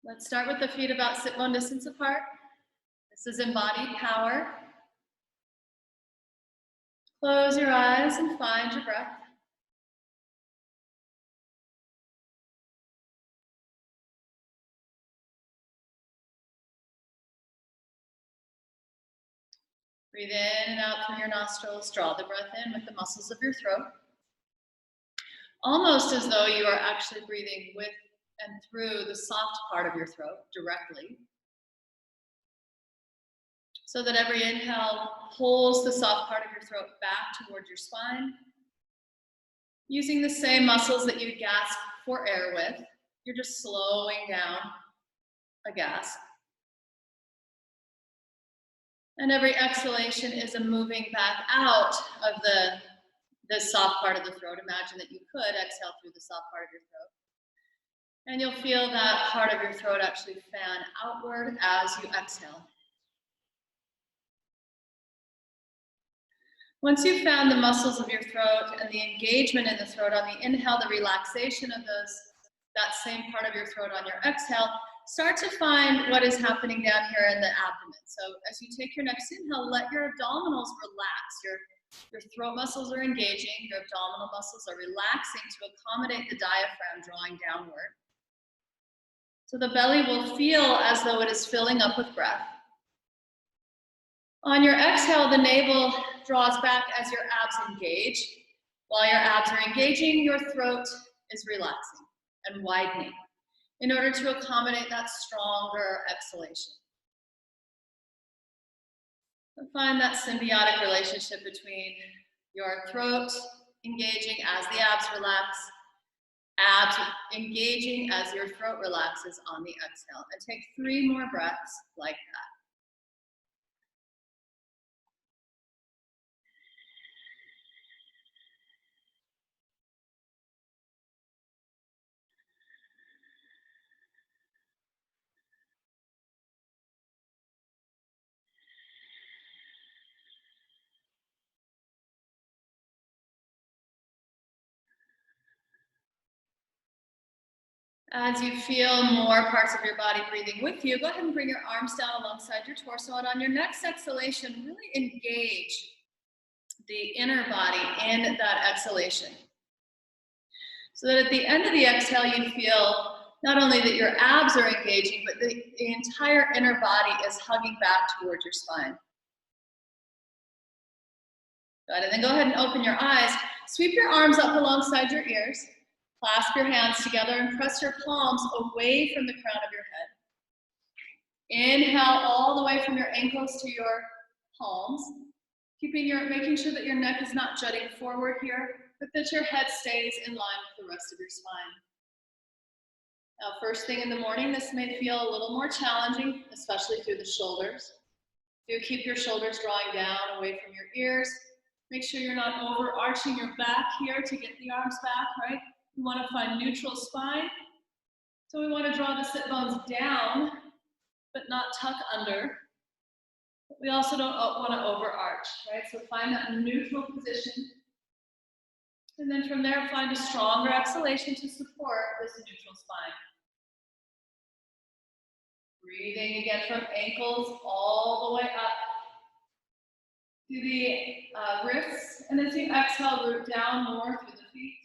Let's start with the feet about sit bone distance apart. This is embodied power. Close your eyes and find your breath. Breathe in and out through your nostrils. Draw the breath in with the muscles of your throat. Almost as though you are actually breathing with and through the soft part of your throat directly. So that every inhale pulls the soft part of your throat back towards your spine. Using the same muscles that you gasp for air with, you're just slowing down a gasp. And every exhalation is a moving back out of the soft part of the throat. Imagine that you could exhale through the soft part of your throat. And you'll feel that part of your throat actually fan outward as you exhale. Once you've found the muscles of your throat and the engagement in the throat on the inhale, the relaxation of that same part of your throat on your exhale, start to find what is happening down here in the abdomen. So as you take your next inhale, let your abdominals relax. Your throat muscles are engaging, your abdominal muscles are relaxing to accommodate the diaphragm drawing downward. So the belly will feel as though it is filling up with breath. On your exhale, the navel draws back as your abs engage. While your abs are engaging, your throat is relaxing and widening in order to accommodate that stronger exhalation. So find that symbiotic relationship between your throat engaging as the abs relax, abs engaging as your throat relaxes on the exhale. And take 3 more breaths like that. As you feel more parts of your body breathing with you, go ahead and bring your arms down alongside your torso, and on your next exhalation, really engage the inner body in that exhalation. So that at the end of the exhale, you feel not only that your abs are engaging, but the entire inner body is hugging back towards your spine. Good, and then go ahead and open your eyes. Sweep your arms up alongside your ears. Clasp your hands together and press your palms away from the crown of your head. Inhale all the way from your ankles to your palms, making sure that your neck is not jutting forward here, but that your head stays in line with the rest of your spine. Now, first thing in the morning, this may feel a little more challenging, especially through the shoulders. Do keep your shoulders drawing down away from your ears. Make sure you're not overarching your back here to get the arms back, right? We want to find neutral spine. So we want to draw the sit bones down, but not tuck under. We also don't want to overarch, right? So find that neutral position. And then from there, find a stronger exhalation to support this neutral spine. Breathing again from ankles all the way up to the wrists. And as you exhale, root down more through the feet.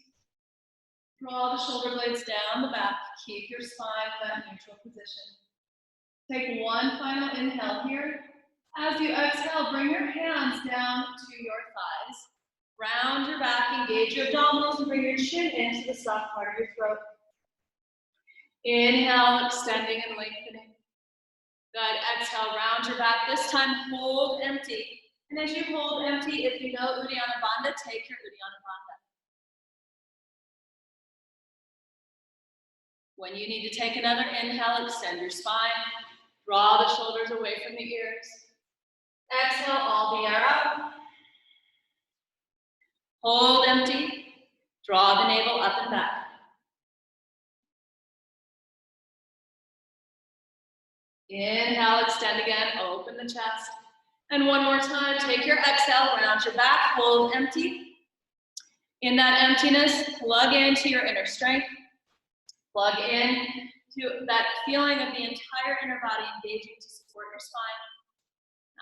Draw the shoulder blades down the back. Keep your spine in that neutral position. Take one final inhale here. As you exhale, bring your hands down to your thighs. Round your back, engage your abdominals, and bring your chin into the soft part of your throat. Inhale, extending and lengthening. Good. Exhale, round your back. This time, hold empty. And as you hold empty, if you know Uddiyana Bandha, take your Uddiyana Bandha. When you need to take another inhale, extend your spine. Draw the shoulders away from the ears. Exhale, all the air out. Hold empty. Draw the navel up and back. Inhale, extend again, open the chest. And one more time, take your exhale, round your back, hold empty. In that emptiness, plug into your inner strength. Plug in that feeling of the entire inner body engaging to support your spine.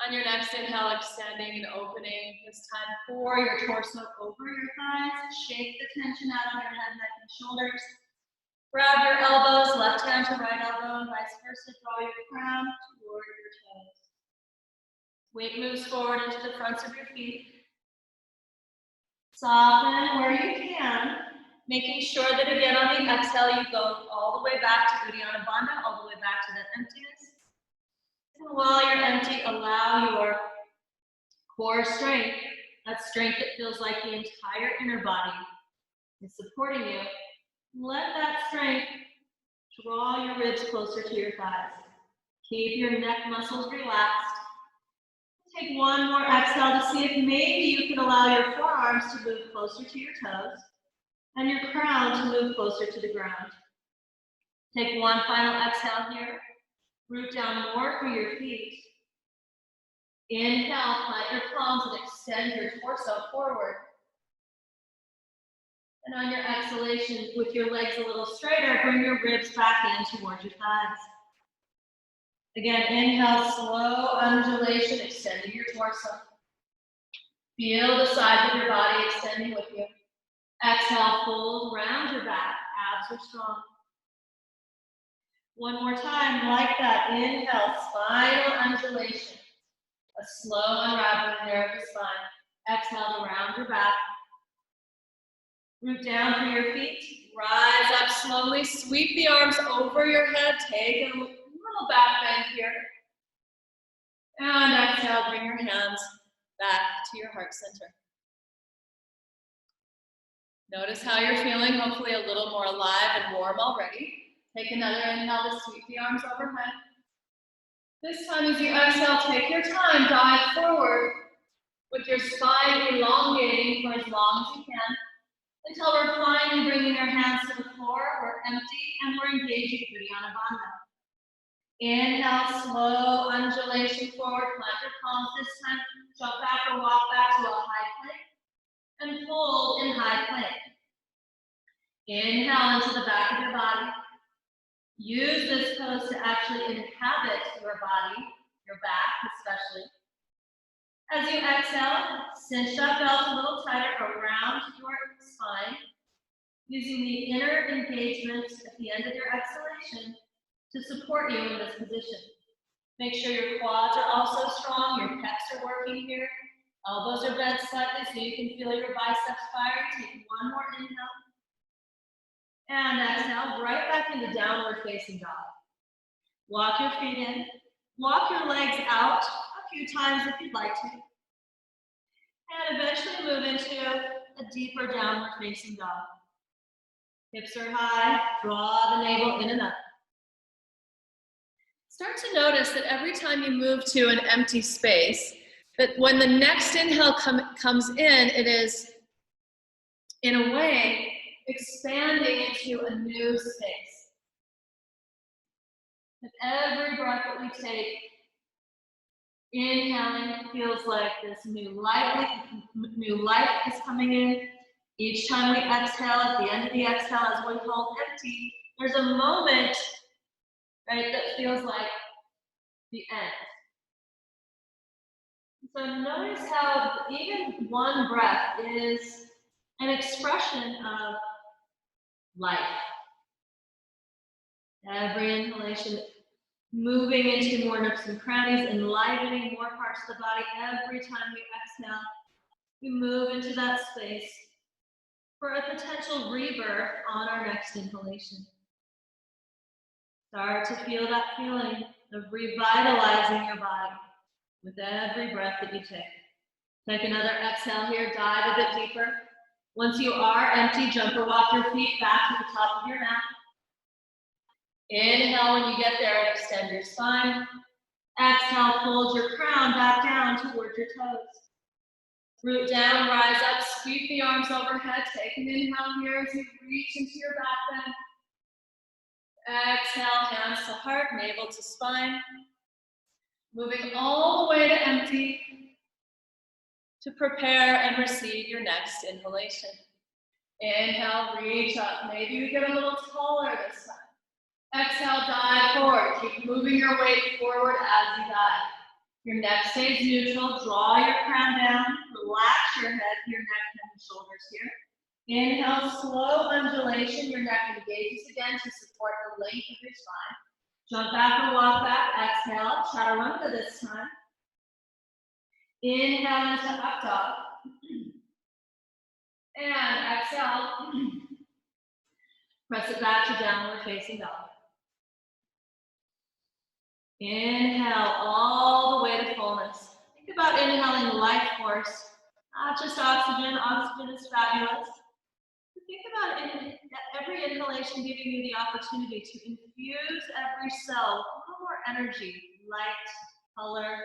On your next inhale, extending and opening, this time pour your torso over your thighs. Shake the tension out of your head, neck, and shoulders. Grab your elbows, left hand to right elbow, and vice versa. Draw your crown toward your toes. Weight moves forward into the fronts of your feet. Soften where you can, making sure that again on the exhale you go all the way back to Uddiyana Bandha, all the way back to that emptiness. And while you're empty, allow your core strength, that strength that feels like the entire inner body is supporting you. Let that strength draw your ribs closer to your thighs. Keep your neck muscles relaxed. Take one more exhale to see if maybe you can allow your forearms to move closer to your toes and your crown to move closer to the ground. Take one final exhale here. Root down more through your feet. Inhale, plant your palms and extend your torso forward. And on your exhalation, with your legs a little straighter, bring your ribs back in towards your thighs. Again, inhale, slow undulation, extending your torso. Feel the sides of your body extending with you. Exhale, fold round your back, abs are strong. One more time, like that. Inhale, spinal undulation. A slow unraveling there of the spine. Exhale to round your back. Root down through your feet. Rise up slowly. Sweep the arms over your head. Take a little back bend here. And exhale, bring your hands back to your heart center. Notice how you're feeling, hopefully a little more alive and warm already. Take another inhale to sweep the arms overhead. This time as you exhale, take your time, dive forward with your spine elongating for as long as you can until we're finally bringing our hands to the floor. We're empty and we're engaging Uddiyana Bandha. Inhale, slow undulation forward, plant your palms this time, jump back or walk back to a high plank, and fold in high plank. Inhale into the back of your body. Use this pose to actually inhabit your body, your back especially. As you exhale, cinch that belt a little tighter around your spine, using the inner engagement at the end of your exhalation to support you in this position. Make sure your quads are also strong, your pecs are working here, elbows are bent slightly so you can feel your biceps firing. Take one more inhale. And exhale, right back into downward facing dog. Walk your feet in, walk your legs out a few times if you'd like to. And eventually move into a deeper downward facing dog. Hips are high, draw the navel in and up. Start to notice that every time you move to an empty space, that when the next inhale comes in, it is, in a way, expanding into a new space. With every breath that we take, inhaling feels like this new life is coming in. Each time we exhale, at the end of the exhale, as we hold empty, there's a moment, right, that feels like the end. So notice how even one breath is an expression of life. Every inhalation moving into more nooks and crannies, enlivening more parts of the body. Every time we exhale, we move into that space for a potential rebirth on our next inhalation. Start to feel that feeling of revitalizing your body with every breath that you take. Take another exhale here, dive a bit deeper. Once you are empty, jump or walk your feet back to the top of your mat. Inhale when you get there and extend your spine. Exhale, fold your crown back down towards your toes. Root down, rise up, sweep the arms overhead. Take an inhale here as you reach into your back bend. Exhale, hands to heart, navel to spine. Moving all the way to empty to prepare and receive your next inhalation. Inhale, reach up. Maybe you get a little taller this time. Exhale, dive forward. Keep moving your weight forward as you dive. Your neck stays neutral. Draw your crown down. Relax your head, your neck, and shoulders here. Inhale, slow undulation. Your neck engages again to support the length of your spine. Jump back and walk back. Exhale, chaturanga this time. Inhale into up dog. And exhale. Press it back to downward facing dog. Inhale all the way to fullness. Think about inhaling life force, not just oxygen. Oxygen is fabulous. But think about every inhalation giving you the opportunity to infuse every cell with a little more energy, light, color,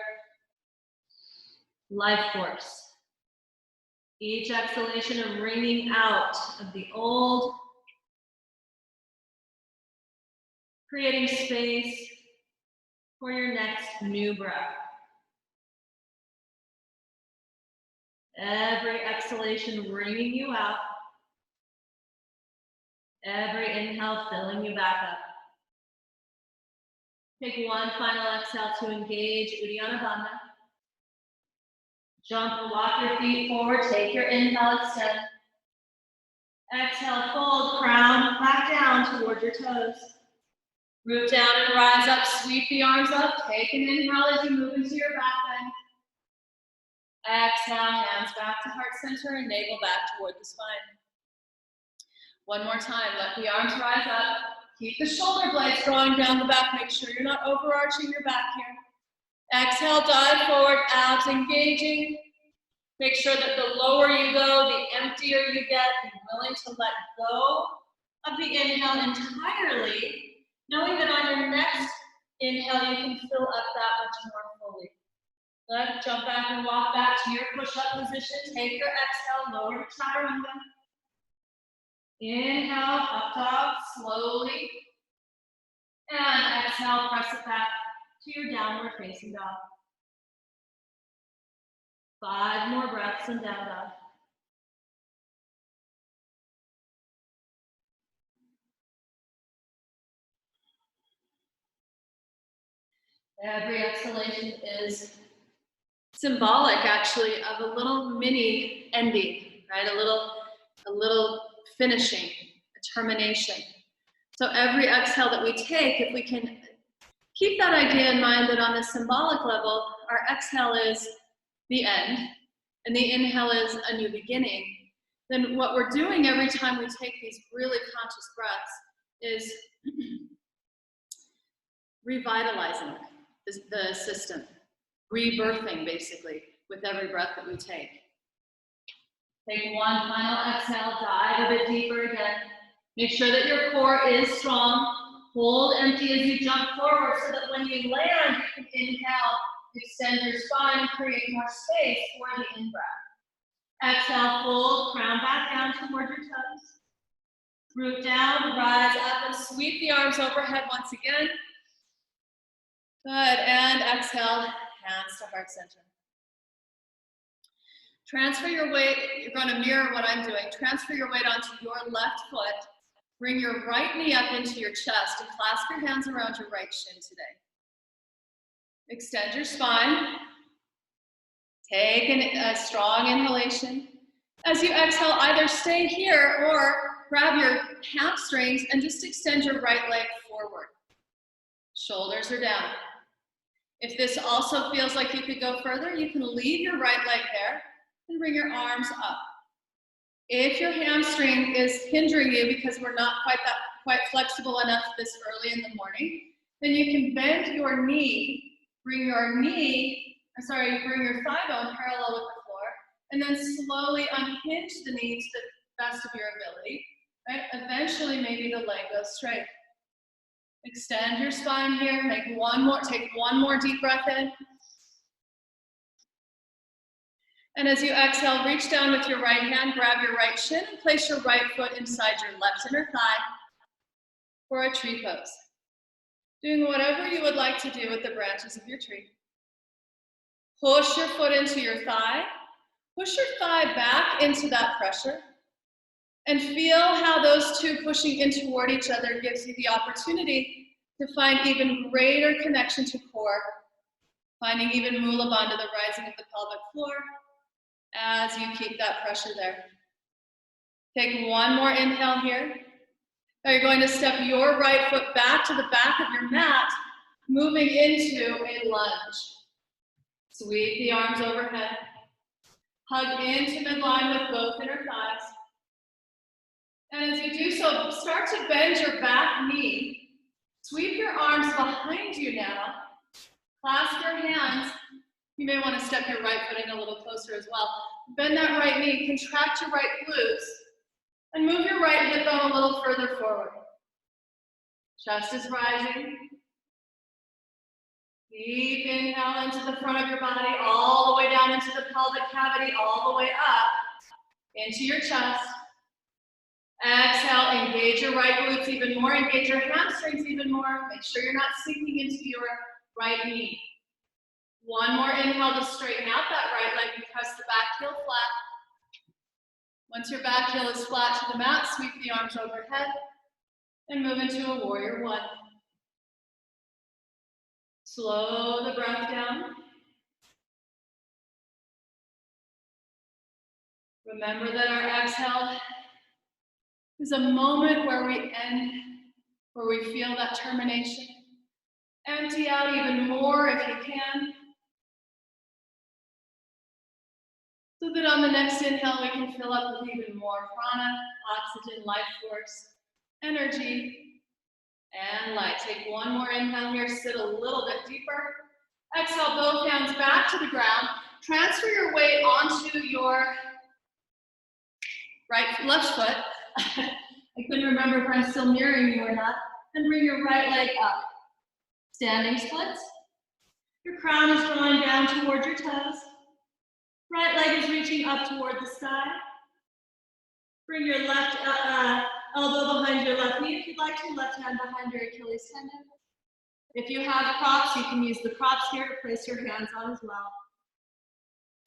life force. Each exhalation of wringing out of the old, creating space for your next new breath. Every exhalation wringing you out. Every inhale filling you back up. Take one final exhale to engage Uddiyana Bandha. Jump and walk your feet forward. Take your inhale, extend. Exhale, fold, crown back down toward your toes. Root down and rise up, sweep the arms up. Take an inhale as you move into your back bend. Exhale, hands back to heart center and navel back toward the spine. One more time, let the arms rise up. Keep the shoulder blades drawing down the back. Make sure you're not overarching your back here. Exhale, dive forward, abs engaging. Make sure that the lower you go, the emptier you get. Be willing to let go of the inhale entirely, knowing that on your next inhale, you can fill up that much more fully. Good. Jump back and walk back to your push-up position. Take your exhale, lower to chaturanga. Inhale, up dog, slowly. And exhale, press it back to your downward facing dog. 5 more breaths and down dog. Every exhalation is symbolic, actually, of a little mini ending, right? A little finishing, a termination. So every exhale that we take, if we can keep that idea in mind that on the symbolic level, our exhale is the end, and the inhale is a new beginning, then what we're doing every time we take these really conscious breaths is revitalizing the system, rebirthing basically with every breath that we take. Take one final exhale, dive a bit deeper again. Make sure that your core is strong. Hold empty as you jump forward so that when you land, you can inhale, extend your spine, create more space for the in-breath. Exhale, fold, crown back down toward your toes. Root down, rise up, and sweep the arms overhead once again. Good, and exhale, hands to heart center. Transfer your weight, you're going to mirror what I'm doing. Transfer your weight onto your left foot. Bring your right knee up into your chest and clasp your hands around your right shin today. Extend your spine. Take a strong inhalation. As you exhale, either stay here or grab your hamstrings and just extend your right leg forward. Shoulders are down. If this also feels like you could go further, you can leave your right leg there and bring your arms up. If your hamstring is hindering you because we're not quite flexible enough this early in the morning, then you can bend your knee, bring your thigh bone parallel with the floor, and then slowly unhinge the knee to the best of your ability. Right? Eventually, maybe the leg goes straight. Extend your spine here. Take one more deep breath in. And as you exhale, reach down with your right hand, grab your right shin, and place your right foot inside your left inner thigh for a tree pose. Doing whatever you would like to do with the branches of your tree. Push your foot into your thigh. Push your thigh back into that pressure. And feel how those two pushing in toward each other gives you the opportunity to find even greater connection to core, finding even Mula Bandha, the rising of the pelvic floor, as you keep that pressure there. Take one more inhale here. Now you're going to step your right foot back to the back of your mat, moving into a lunge. Sweep the arms overhead. Hug into midline with both inner thighs. And as you do so, start to bend your back knee. Sweep your arms behind you now. Clasp your hands. You may want to step your right foot in a little closer as well. Bend that right knee, contract your right glutes, and move your right hip bone a little further forward. Chest is rising. Deep inhale into the front of your body, all the way down into the pelvic cavity, all the way up into your chest. Exhale, engage your right glutes even more, engage your hamstrings even more. Make sure you're not sinking into your right knee. One more inhale to straighten out that right leg and press the back heel flat. Once your back heel is flat to the mat, sweep the arms overhead and move into a warrior one. Slow the breath down. Remember that our exhale is a moment where we end, where we feel that termination. Empty out even more if you can. So that on the next inhale, we can fill up with even more prana, oxygen, life force, energy, and light. Take one more inhale here, sit a little bit deeper. Exhale, both hands back to the ground. Transfer your weight onto your left foot. I couldn't remember if I'm still mirroring you or not. And bring your right leg up. Standing splits. Your crown is drawing down toward your toes. Right leg is reaching up toward the sky. Bring your left elbow behind your left knee if you'd like to. Left hand behind your Achilles tendon. If you have props, you can use the props here to place your hands on as well.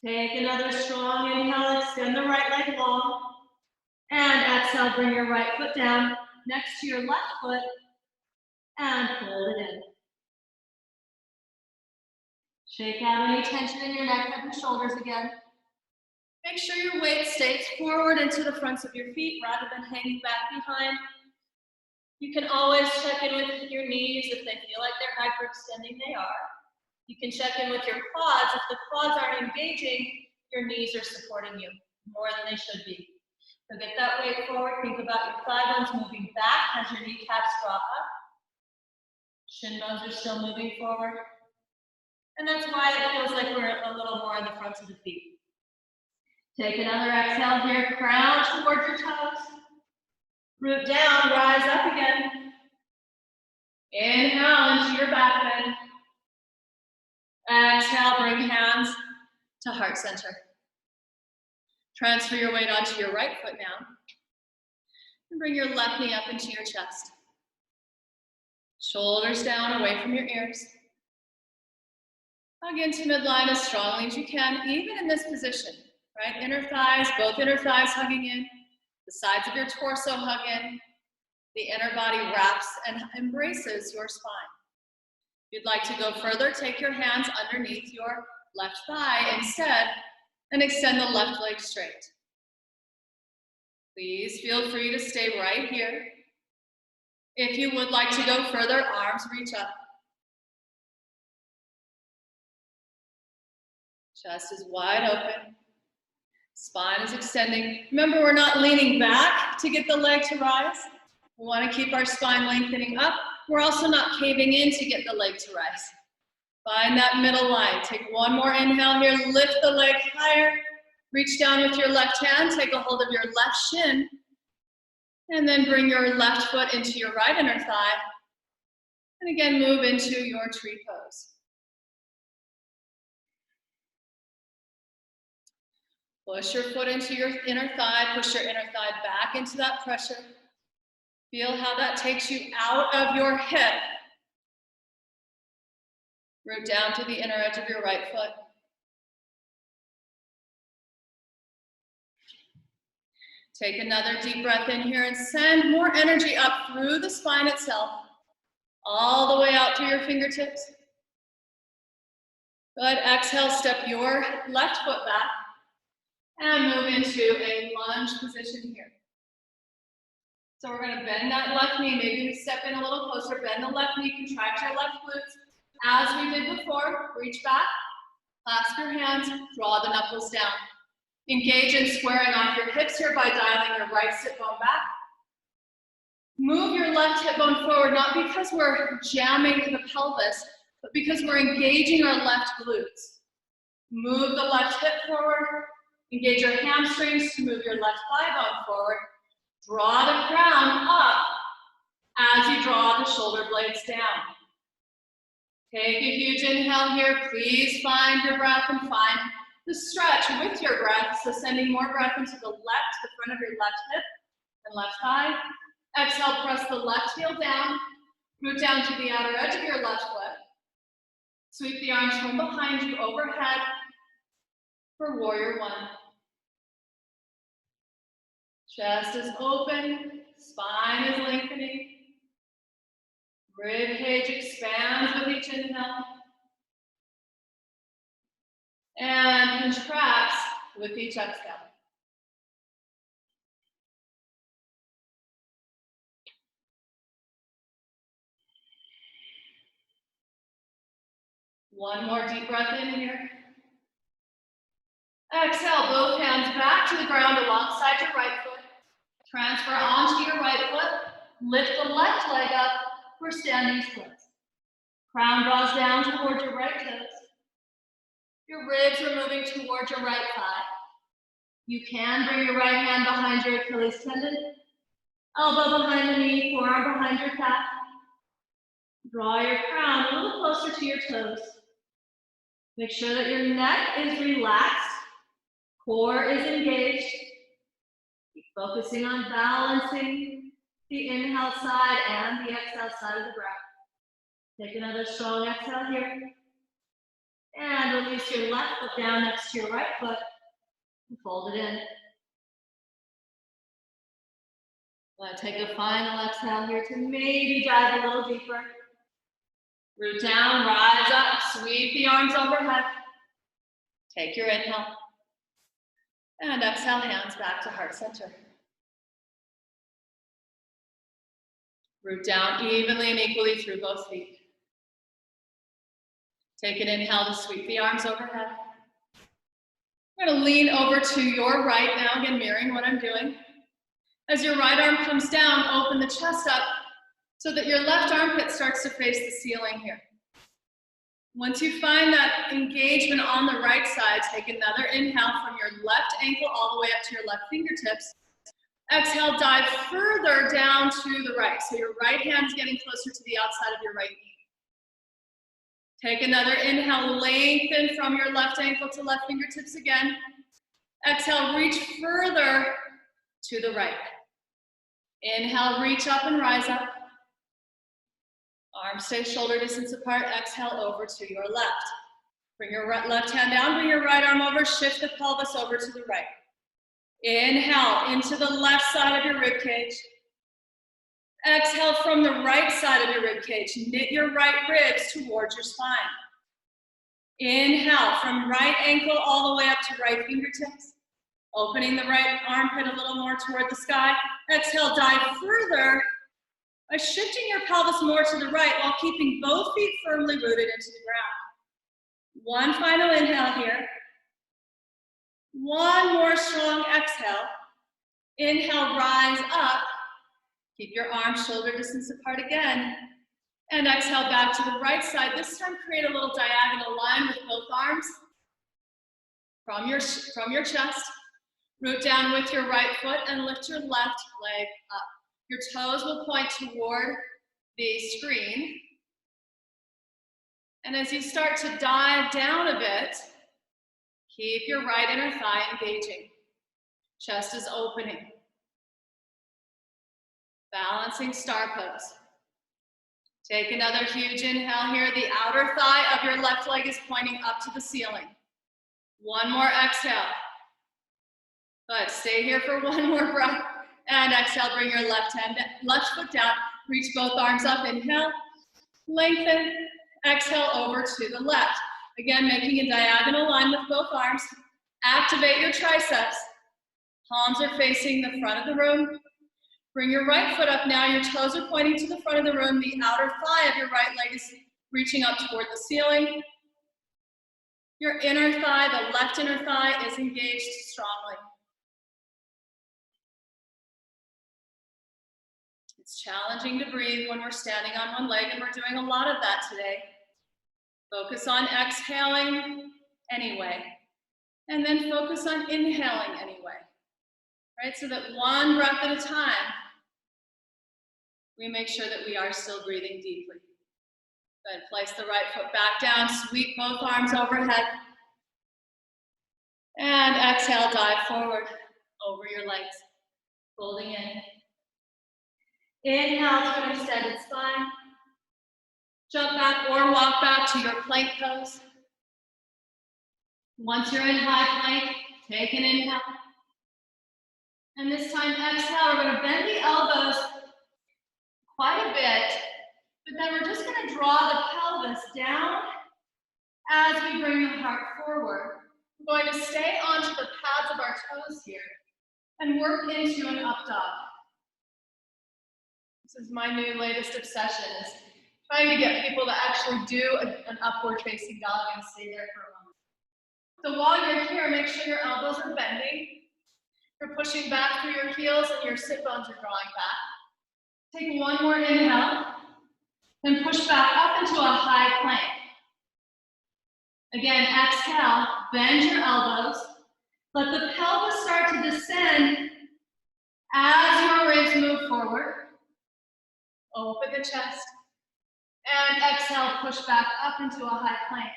Take another strong inhale. Extend the right leg long. And exhale, bring your right foot down next to your left foot and hold it in. Shake out any tension in your neck, head, and shoulders again. Make sure your weight stays forward into the fronts of your feet rather than hanging back behind. You can always check in with your knees if they feel like they're hyperextending, they are. You can check in with your quads. If the quads aren't engaging, your knees are supporting you more than they should be. So get that weight forward. Think about your thigh bones moving back as your kneecaps draw up. Shin bones are still moving forward. And that's why it feels like we're a little more in the fronts of the feet. Take another exhale here. Crown towards your toes. Root down, rise up again. Inhale into your back bend. Exhale, bring hands to heart center. Transfer your weight onto your right foot now. And bring your left knee up into your chest. Shoulders down, away from your ears. Hug into midline as strongly as you can, even in this position, right? Inner thighs, both inner thighs hugging in. The sides of your torso hug in. The inner body wraps and embraces your spine. If you'd like to go further, take your hands underneath your left thigh instead and extend the left leg straight. Please feel free to stay right here. If you would like to go further, arms reach up. Chest is wide open. Spine is extending. Remember, we're not leaning back to get the leg to rise. We want to keep our spine lengthening up. We're also not caving in to get the leg to rise. Find that middle line. Take one more inhale here. Lift the leg higher. Reach down with your left hand. Take a hold of your left shin. And then bring your left foot into your right inner thigh. And again, move into your tree pose. Push your foot into your inner thigh. Push your inner thigh back into that pressure. Feel how that takes you out of your hip. Root down to the inner edge of your right foot. Take another deep breath in here and send more energy up through the spine itself, all the way out through your fingertips. Good. Exhale, step your left foot back and move into a lunge position here. So we're going to bend that left knee. Maybe we step in a little closer. Bend the left knee, contract your left glutes. As we did before, reach back, clasp your hands, draw the knuckles down. Engage in squaring off your hips here by dialing your right sit bone back. Move your left hip bone forward, not because we're jamming the pelvis, but because we're engaging our left glutes. Move the left hip forward. Engage your hamstrings to move your left thigh bone forward. Draw the crown up as you draw the shoulder blades down. Take a huge inhale here. Please find your breath and find the stretch with your breath. So sending more breath into the left, the front of your left hip and left thigh. Exhale, press the left heel down. Root down to the outer edge of your left foot. Sweep the arms from behind you overhead for warrior one. Chest is open, spine is lengthening. Rib cage expands with each inhale. And contracts with each exhale. One more deep breath in here. Exhale, both hands back to the ground alongside your right foot. Transfer onto your right foot. Lift the left leg up for standing splits. Crown draws down toward your right toes. Your ribs are moving toward your right thigh. You can bring your right hand behind your Achilles tendon. Elbow behind the knee, forearm behind your calf. Draw your crown a little closer to your toes. Make sure that your neck is relaxed. Core is engaged. Keep focusing on balancing the inhale side and the exhale side of the breath. Take another strong exhale here. And release your left foot down next to your right foot and fold it in. Take a final exhale here to maybe dive a little deeper. Root down, rise up, sweep the arms overhead. Take your inhale. And exhale, hands back to heart center. Root down evenly and equally through both feet. Take an inhale to sweep the arms overhead. We're going to lean over to your right now, again mirroring what I'm doing. As your right arm comes down, open the chest up so that your left armpit starts to face the ceiling here. Once you find that engagement on the right side, take another inhale from your left ankle all the way up to your left fingertips. Exhale, dive further down to the right. So your right hand is getting closer to the outside of your right knee. Take another inhale, lengthen from your left ankle to left fingertips again. Exhale, reach further to the right. Inhale, reach up and rise up. Arms stay shoulder distance apart. Exhale over to your left. Bring your left hand down, bring your right arm over, shift the pelvis over to the right. Inhale into the left side of your rib cage. Exhale from the right side of your rib cage. Knit your right ribs towards your spine. Inhale from right ankle all the way up to right fingertips. Opening the right armpit a little more toward the sky. Exhale, dive further by shifting your pelvis more to the right while keeping both feet firmly rooted into the ground. One final inhale here. One more strong exhale. Inhale, rise up. Keep your arms shoulder distance apart again. And exhale back to the right side. This time create a little diagonal line with both arms from your chest. Root down with your right foot and lift your left leg up. Your toes will point toward the screen. And as you start to dive down a bit, keep your right inner thigh engaging. Chest is opening. Balancing star pose. Take another huge inhale here. The outer thigh of your left leg is pointing up to the ceiling. One more exhale. Good, stay here for one more breath. And exhale, bring your left foot down. Reach both arms up, inhale, lengthen, exhale over to the left. Again, making a diagonal line with both arms. Activate your triceps. Palms are facing the front of the room. Bring your right foot up now. Your toes are pointing to the front of the room. The outer thigh of your right leg is reaching up toward the ceiling. Your inner thigh, the left inner thigh, is engaged strongly. It's challenging to breathe when we're standing on one leg, and we're doing a lot of that today. Focus on exhaling anyway, and then focus on inhaling anyway, right? So that one breath at a time, we make sure that we are still breathing deeply. Good, place the right foot back down, sweep both arms overhead, and exhale, dive forward over your legs, folding in. Inhale to an extended spine. Jump back or walk back to your plank pose. Once you're in high plank, take an inhale. And this time, exhale, we're going to bend the elbows quite a bit, but then we're just going to draw the pelvis down as we bring the heart forward. We're going to stay onto the pads of our toes here and work into an up dog. This is my new latest obsession, is trying to get people to actually do an upward facing dog and stay there for a moment. So while you're here, make sure your elbows are bending. You're pushing back through your heels and your sit bones are drawing back. Take one more inhale, then push back up into a high plank. Again, exhale, bend your elbows. Let the pelvis start to descend as your ribs move forward. Open the chest. And exhale, push back up into a high plank.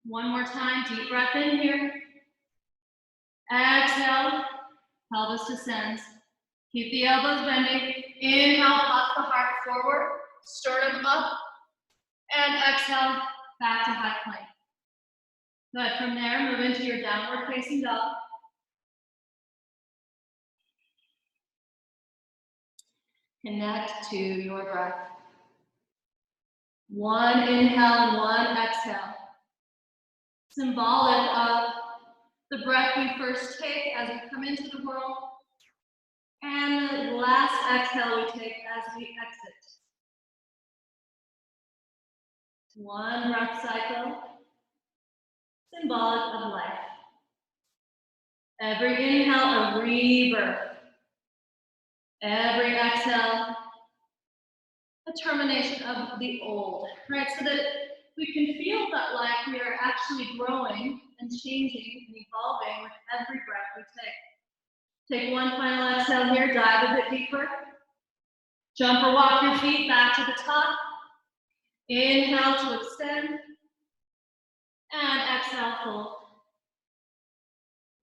One more time, deep breath in here. Exhale, pelvis descends. Keep the elbows bending. Inhale, pop the heart forward, sternum up, and exhale, back to high plank. Good, from there, move into your downward facing dog. Connect to your breath. One inhale, one exhale. Symbolic of the breath we first take as we come into the world, and the last exhale we take as we exit. One breath cycle, symbolic of life. Every inhale, a rebirth. Every exhale, a termination of the old, right? So that we can feel that like we are actually growing and changing and evolving with every breath we take. Take one final exhale here, dive a bit deeper. Jump or walk your feet back to the top. Inhale to extend. And exhale, fold.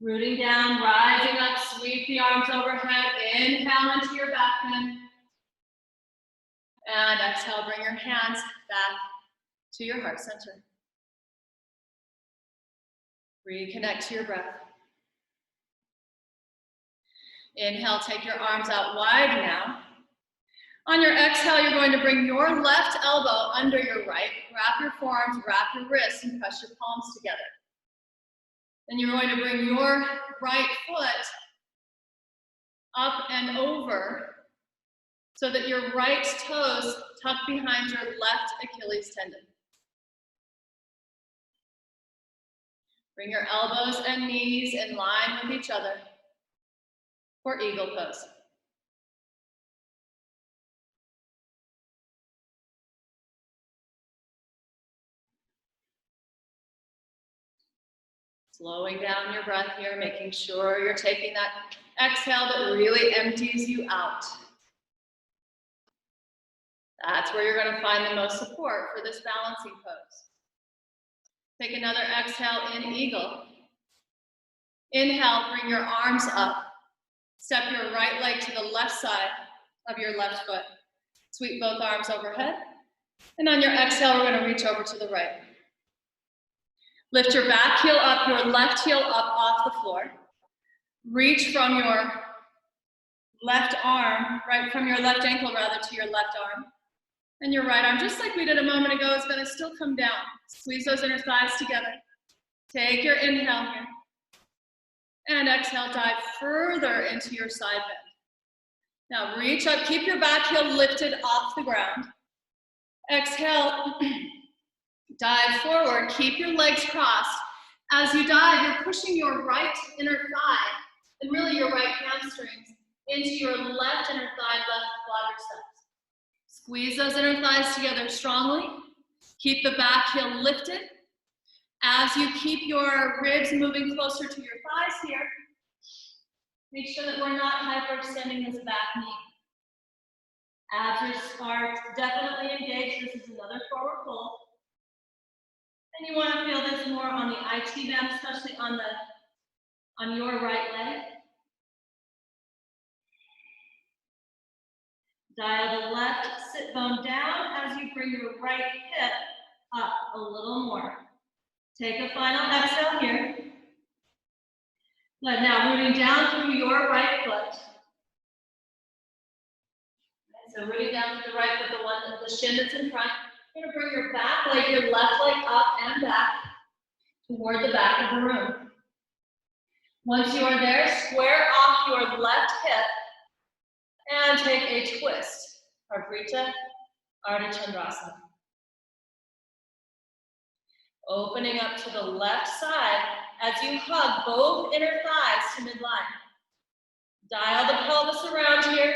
Rooting down, rising up, sweep the arms overhead. Inhale into your back bend. And exhale, bring your hands back to your heart center. Reconnect to your breath. Inhale, take your arms out wide now. On your exhale, you're going to bring your left elbow under your right. Wrap your forearms, wrap your wrists, and press your palms together. Then you're going to bring your right foot up and over so that your right toes tuck behind your left Achilles tendon. Bring your elbows and knees in line with each other for eagle pose. Slowing down your breath here, making sure you're taking that exhale that really empties you out. That's where you're going to find the most support for this balancing pose. Take another exhale in eagle. Inhale, bring your arms up. Step your right leg to the left side of your left foot. Sweep both arms overhead. And on your exhale, we're going to reach over to the right. Lift your back heel up, your left heel up off the floor. Reach from your left arm, right from your left ankle rather, to your left arm. And your right arm, just like we did a moment ago, is gonna still come down. Squeeze those inner thighs together. Take your inhale here. And exhale, dive further into your side bend. Now reach up, keep your back heel lifted off the ground. Exhale, dive forward, keep your legs crossed. As you dive, you're pushing your right inner thigh, and really your right hamstrings, into your left inner thigh, left quadriceps. Squeeze those inner thighs together strongly. Keep the back heel lifted. As you keep your ribs moving closer to your thighs here, make sure that we're not hyperextending this back knee. Abs are definitely engaged. This is another forward fold. And you want to feel this more on the IT band, especially on your right leg. Dial the left sit bone down as you bring your right hip up a little more. Take a final exhale here. Good. Now rooting down through your right foot. So rooting down through the right foot, the shin that's in front. You're going to bring your back leg, your left leg up and back toward the back of the room. Once you are there, square off your left hip and take a twist. Ardha Chandrasana. Opening up to the left side as you hug both inner thighs to midline. Dial the pelvis around here,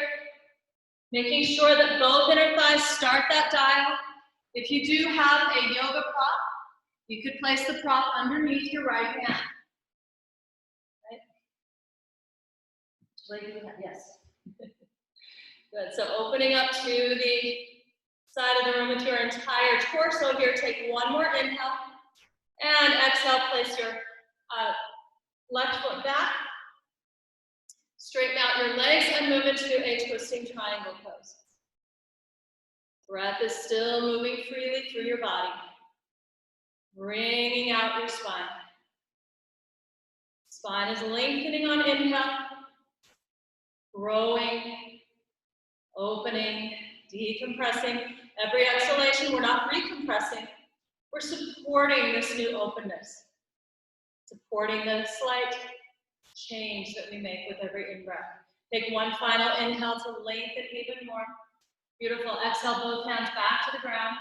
making sure that both inner thighs start that dial. If you do have a yoga prop, you could place the prop underneath your right hand. Right? Yes. Good. So opening up to the side of the room with your entire torso here. Take one more inhale. And exhale, place your left foot back. Straighten out your legs and move into a twisting triangle pose. Breath is still moving freely through your body. Bringing out your spine. Spine is lengthening on inhale. Growing, opening, decompressing. Every exhalation, we're not recompressing. We're supporting this new openness. Supporting the slight change that we make with every in-breath. Take one final inhale to lengthen even more. Beautiful. Exhale, both hands back to the ground.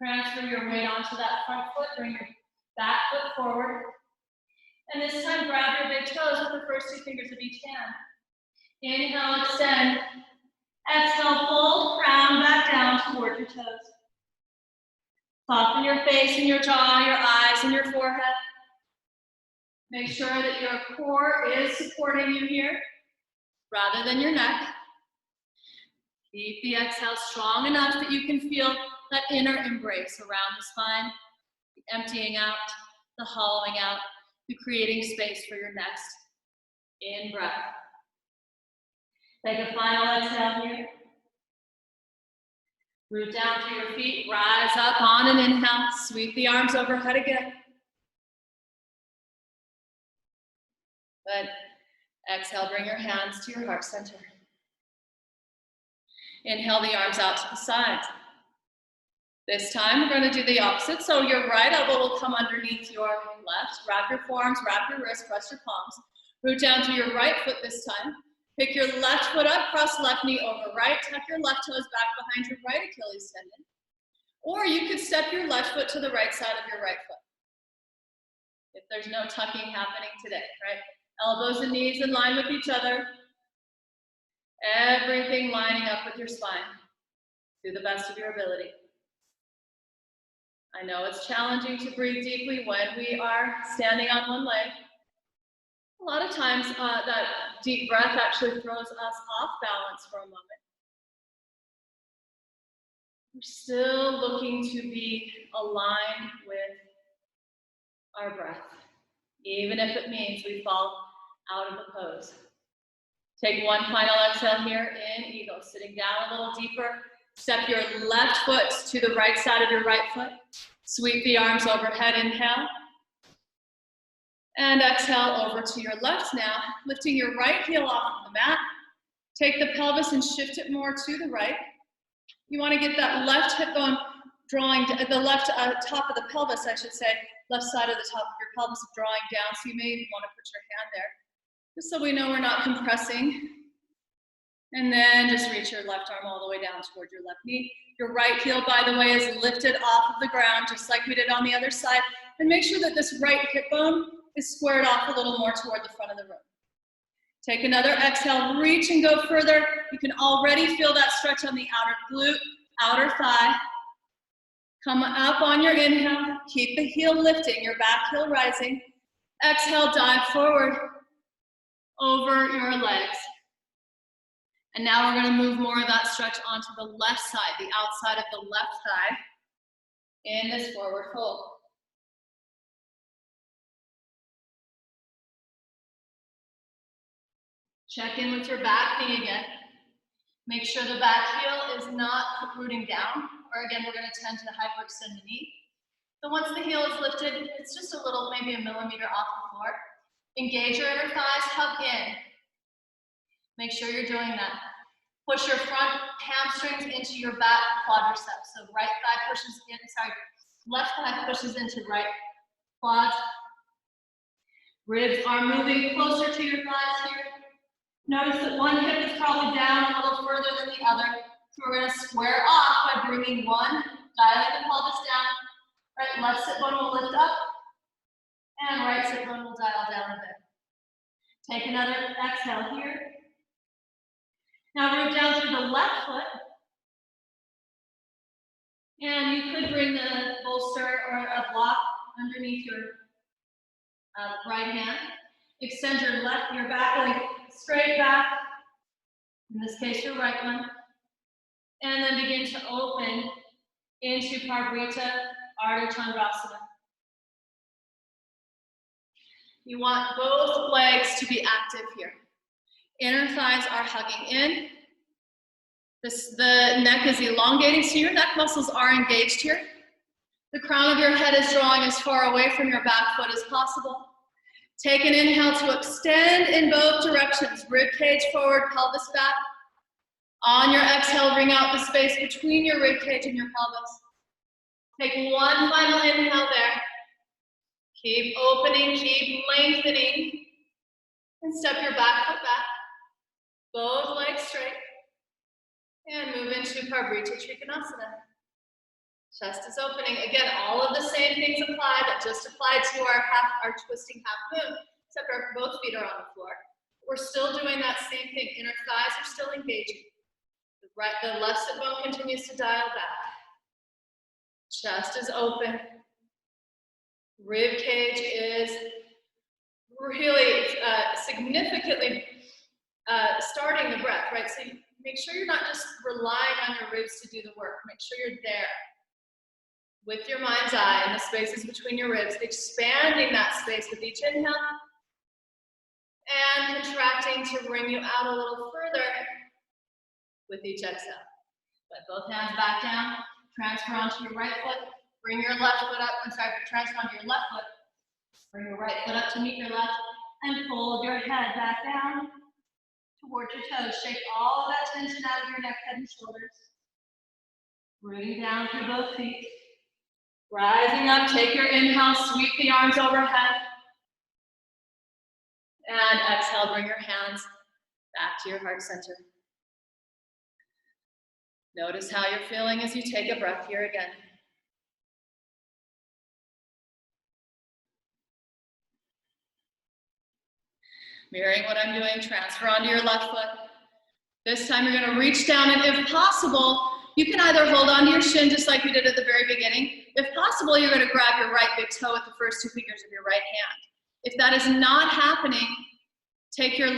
Transfer your weight onto that front foot. Bring your back foot forward. And this time, grab your big toes with the first two fingers of each hand. Inhale, extend. Exhale, fold, crown back down toward your toes. Soften your face and your jaw, your eyes and your forehead. Make sure that your core is supporting you here rather than your neck. Keep the exhale strong enough that you can feel that inner embrace around the spine, the emptying out, the hollowing out, the creating space for your next in-breath. Take a final exhale here. Root down through your feet, rise up on an inhale, sweep the arms overhead again. Good. Exhale, bring your hands to your heart center. Inhale the arms out to the sides. This time we're going to do the opposite. So your right elbow will come underneath your left. Wrap your forearms, wrap your wrists, press your palms. Root down to your right foot this time. Pick your left foot up, cross left knee over right. Tuck your left toes back behind your right Achilles tendon. Or you could step your left foot to the right side of your right foot. If there's no tucking happening today, right? Elbows and knees in line with each other. Everything lining up with your spine. Do the best of your ability. I know it's challenging to breathe deeply when we are standing on one leg. A lot of times that deep breath actually throws us off balance for a moment. We're still looking to be aligned with our breath, even if it means we fall out of the pose. Take one final exhale here in eagle, sitting down a little deeper. Step your left foot to the right side of your right foot. Sweep the arms overhead, inhale. And exhale over to your left now, lifting your right heel off of the mat. Take the pelvis and shift it more to the right. You want to get that left hip bone drawing, the left top of the pelvis, I should say, left side of the top of your pelvis drawing down. So you may even want to put your hand there, just so we know we're not compressing. And then just reach your left arm all the way down toward your left knee. Your right heel, by the way, is lifted off of the ground, just like we did on the other side. And make sure that this right hip bone is squared off a little more toward the front of the room. Take another exhale, reach and go further. You can already feel that stretch on the outer glute, outer thigh. Come up on your inhale, keep the heel lifting, your back heel rising. Exhale, dive forward over your legs. And now we're going to move more of that stretch onto the left side, the outside of the left thigh, in this forward fold. Check in with your back knee again. Make sure the back heel is not rooting down, or again, we're going to tend to hyperextend the knee. So once the heel is lifted, it's just a little, maybe a millimeter off the floor. Engage your inner thighs, hug in. Make sure you're doing that. Push your front hamstrings into your back quadriceps. So right thigh pushes in, left thigh pushes into right quad. Ribs are moving closer to your thighs here. Notice that one hip is probably down a little further than the other. So we're going to square off by bringing one, dialing the pelvis down. Right, left sit bone will lift up, and right sit bone will dial down a bit. Take another exhale here. Now root down through the left foot. And you could bring the bolster or a block underneath your right hand. Extend your back leg straight back. In this case, your right one. And then begin to open into Parvrita Ardha Chandrasana. You want both legs to be active here. Inner thighs are hugging in. The neck is elongating, so your neck muscles are engaged here. The crown of your head is drawing as far away from your back foot as possible. Take an inhale to extend in both directions. Rib cage forward, pelvis back. On your exhale, bring out the space between your rib cage and your pelvis. Take one final inhale there. Keep opening, keep lengthening. And step your back foot back. Both legs straight. And move into Parvrita Trikonasana. Chest is opening. Again, all of the same things apply that just applied to our twisting half moon, except our both feet are on the floor. We're still doing that same thing. Inner thighs are still engaging. The left sit bone continues to dial back. Chest is open. Rib cage is really significantly starting the breath, right? So make sure you're not just relying on your ribs to do the work. Make sure you're there with your mind's eye in the spaces between your ribs, expanding that space with each inhale and contracting to bring you out a little further with each exhale. Let both hands back down, transfer onto your right foot, bring your left foot up, transfer onto your left foot, bring your right foot up to meet your left, and fold your head back down towards your toes. Shake all of that tension out of your neck, head, and shoulders. Rooting down through both feet. Rising up, take your inhale, sweep the arms overhead. And exhale, bring your hands back to your heart center. Notice how you're feeling as you take a breath here again. Mirroring what I'm doing, transfer onto your left foot. This time you're going to reach down, and if possible, you can either hold onto your shin just like we did at the very beginning. If possible, you're going to grab your right big toe with the first two fingers of your right hand. If that is not happening, take your,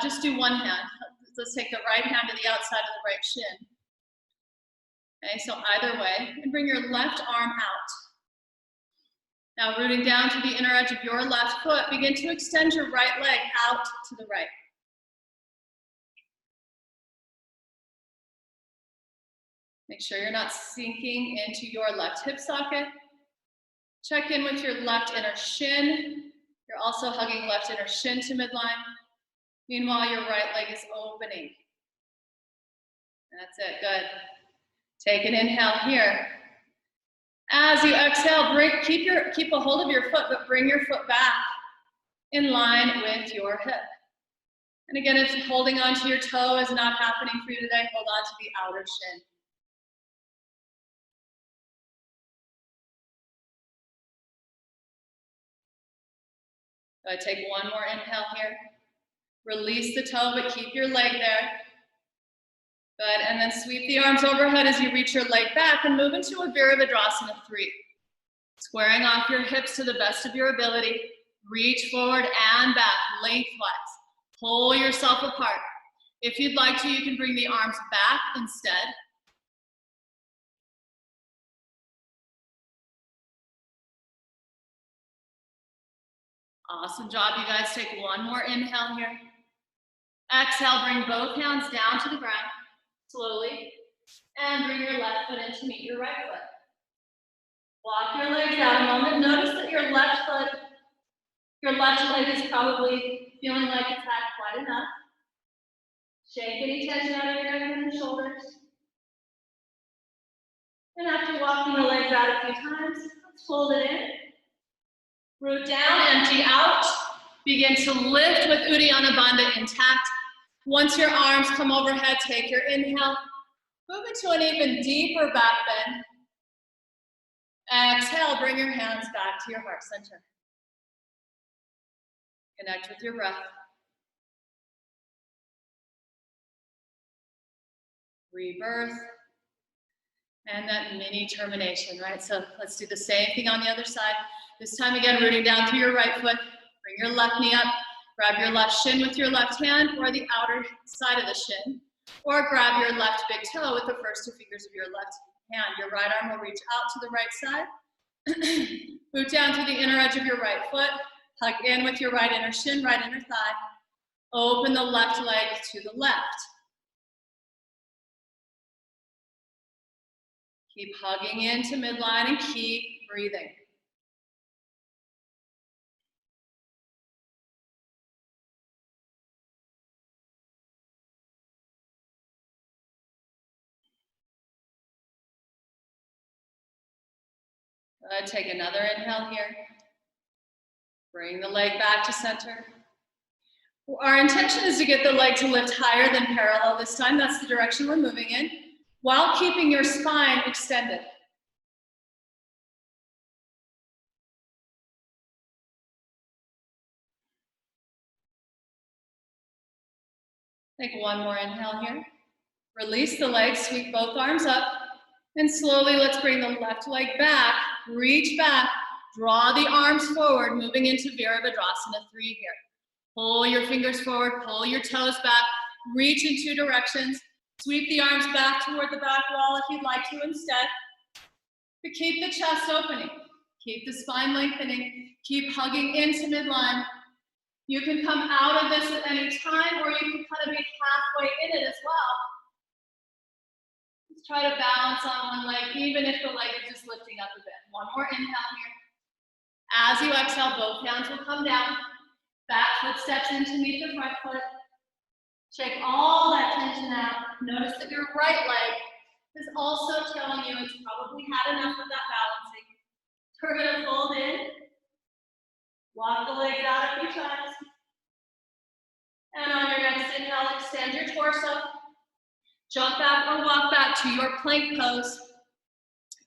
just do one hand. Let's take the right hand to the outside of the right shin. Okay, so either way, and bring your left arm out. Now rooting down to the inner edge of your left foot, begin to extend your right leg out to the right. Make sure you're not sinking into your left hip socket. Check in with your left inner shin. You're also hugging left inner shin to midline. Meanwhile, your right leg is opening. That's it, good. Take an inhale here. As you exhale, keep a hold of your foot, but bring your foot back in line with your hip. And again, if holding onto your toe is not happening for you today, hold on to the outer shin. So take one more inhale here. Release the toe, but keep your leg there. Good, and then sweep the arms overhead as you reach your leg back and move into a Virabhadrasana 3. Squaring off your hips to the best of your ability. Reach forward and back, lengthwise. Pull yourself apart. If you'd like to, you can bring the arms back instead. Awesome job, you guys. Take one more inhale here. Exhale, bring both hands down to the ground, slowly. And bring your left foot in to meet your right foot. Walk your legs out a moment. Notice that your left leg is probably feeling like it's had quite enough. Shake any tension out of your neck and the shoulders. And after walking the legs out a few times, let's fold it in. Root down, empty out. Begin to lift with Uddiyana Bandha intact. Once your arms come overhead, take your inhale. Move into an even deeper back bend. Exhale, bring your hands back to your heart center. Connect with your breath. Rebirth. And that mini termination, right? So let's do the same thing on the other side. This time again, rooting down through your right foot. Bring your left knee up. Grab your left shin with your left hand or the outer side of the shin. Or grab your left big toe with the first two fingers of your left hand. Your right arm will reach out to the right side. Boot down through the inner edge of your right foot. Hug in with your right inner shin, right inner thigh. Open the left leg to the left. Keep hugging into midline and keep breathing. Good. Take another inhale here. Bring the leg back to center. Our intention is to get the leg to lift higher than parallel this time. That's the direction we're moving in, while keeping your spine extended. Take one more inhale here. Release the leg, sweep both arms up, and slowly let's bring the left leg back, reach back, draw the arms forward, moving into Virabhadrasana 3 here. Pull your fingers forward, pull your toes back, reach in two directions, sweep the arms back toward the back wall if you'd like to instead. But keep the chest opening, keep the spine lengthening, keep hugging into midline. You can come out of this at any time, or you can kind of be halfway in it as well. Let's try to balance on one leg, even if the leg is just lifting up a bit. One more inhale here. As you exhale, both hands will come down. Back foot steps in to meet the front foot. Shake all that tension out. Notice that your right leg is also telling you it's probably had enough of that balancing. We're going to fold in. Walk the legs out a few times. And on your next inhale, extend your torso. Jump back or walk back to your plank pose.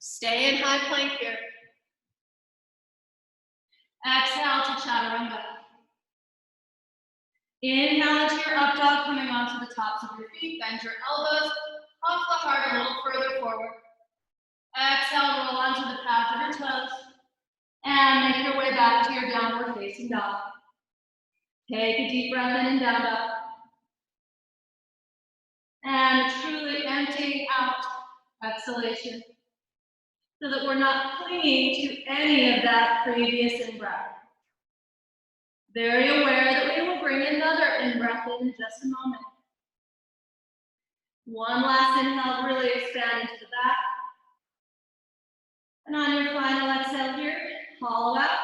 Stay in high plank here. Exhale to chaturanga. Inhale into your up dog, coming onto the tops of your feet. Bend your elbows off the heart a little further forward. Exhale, roll onto the pads of your toes. And make your way back to your downward facing dog. Take a deep breath in and down dog. And truly emptying out exhalation so that we're not clinging to any of that previous in-breath. Very aware that we will bring another in-breath in just a moment. One last inhale, really expand into the back. And on your final exhale here, hollow out.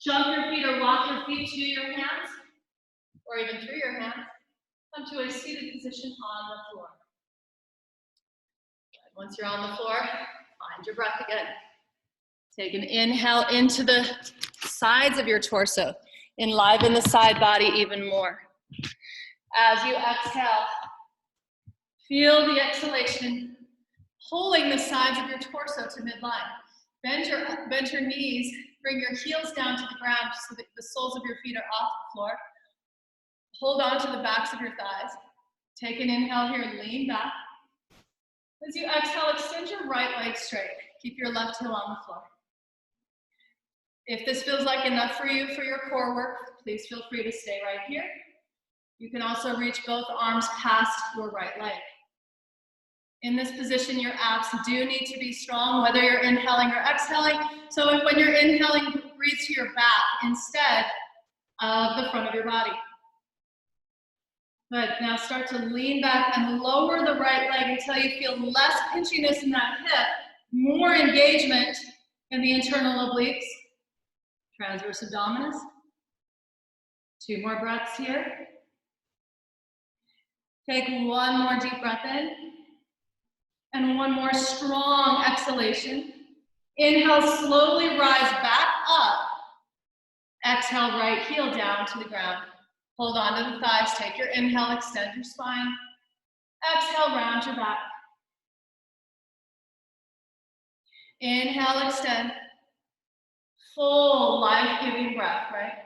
Jump your feet or walk your feet to your hands, or even through your hands. Come to a seated position on the floor. Once you're on the floor, find your breath again. Take an inhale into the sides of your torso. Enliven the side body even more. As you exhale, feel the exhalation pulling the sides of your torso to midline. Bend your knees, bring your heels down to the ground so that the soles of your feet are off the floor. Hold on to the backs of your thighs. Take an inhale here, lean back. As you exhale, extend your right leg straight. Keep your left heel on the floor. If this feels like enough for you for your core work, please feel free to stay right here. You can also reach both arms past your right leg. In this position, your abs do need to be strong, whether you're inhaling or exhaling. So when you're inhaling, breathe to your back instead of the front of your body. Good, now start to lean back and lower the right leg until you feel less pinchiness in that hip, more engagement in the internal obliques, transverse abdominis. 2 more breaths here. Take 1 more deep breath in, and 1 more strong exhalation. Inhale, slowly rise back up. Exhale, right heel down to the ground. Hold on to the thighs, take your inhale, extend your spine. Exhale, round your back. Inhale, extend. Full life-giving breath, right?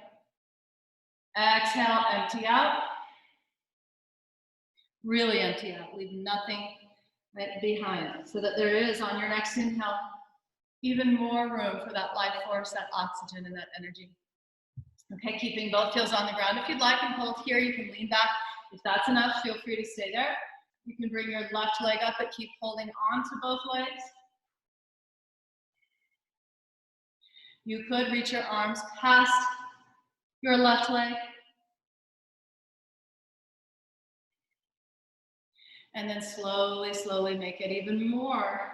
Exhale, empty out. Really empty out, leave nothing right behind so that there is on your next inhale even more room for that life force, that oxygen, and that energy. Okay, keeping both heels on the ground. If you'd like and hold here, you can lean back. If that's enough, feel free to stay there. You can bring your left leg up, but keep holding on to both legs. You could reach your arms past your left leg. And then slowly, slowly make it even more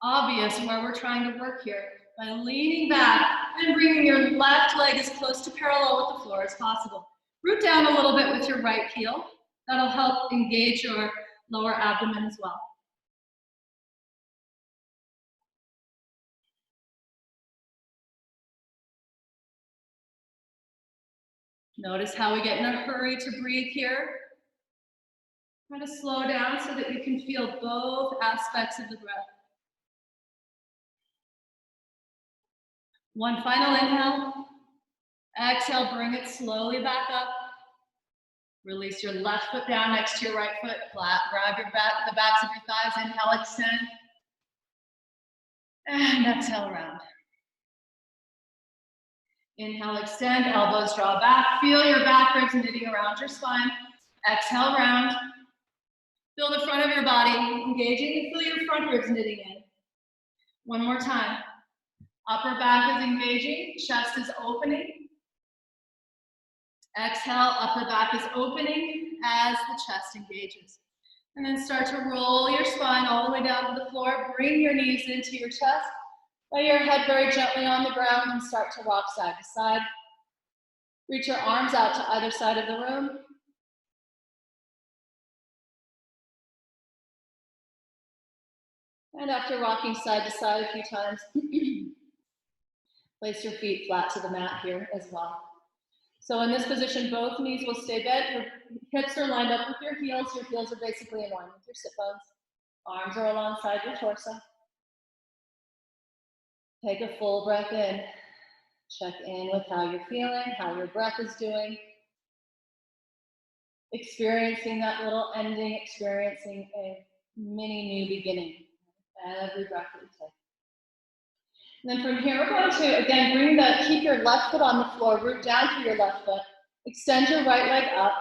obvious where we're trying to work here by leaning back and bringing your left leg as close to parallel with the floor as possible. Root down a little bit with your right heel. That'll help engage your lower abdomen as well. Notice how we get in a hurry to breathe here. Try to slow down so that you can feel both aspects of the breath. 1 final inhale. Exhale, bring it slowly back up. Release your left foot down next to your right foot. Grab your back, the backs of your thighs. Inhale, extend. And exhale, round. Inhale, extend, elbows draw back. Feel your back ribs knitting around your spine. Exhale, round. Feel the front of your body engaging and feel your front ribs knitting in. 1 more time. Upper back is engaging, chest is opening. Exhale, upper back is opening as the chest engages. And then start to roll your spine all the way down to the floor. Bring your knees into your chest. Lay your head very gently on the ground and start to rock side to side. Reach your arms out to either side of the room. And after rocking side to side a few times, place your feet flat to the mat here as well. So in this position, both knees will stay bent. Your hips are lined up with your heels. Your heels are basically in line with your sit bones. Arms are alongside your torso. Take a full breath in. Check in with how you're feeling, how your breath is doing. Experiencing that little ending, experiencing a mini new beginning. Every breath that you take. And then from here, we're going to, again, keep your left foot on the floor, root down through your left foot. Extend your right leg up.